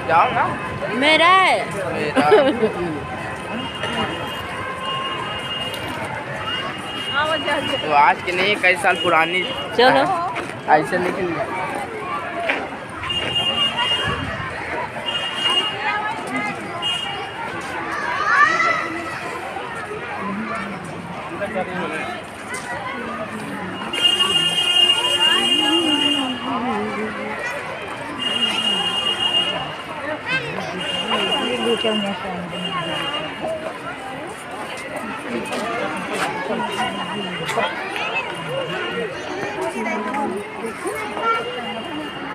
जाओ ना। मेरा है। मेरा तो आज की नहीं, कई साल पुरानी। चलो ऐसे निकल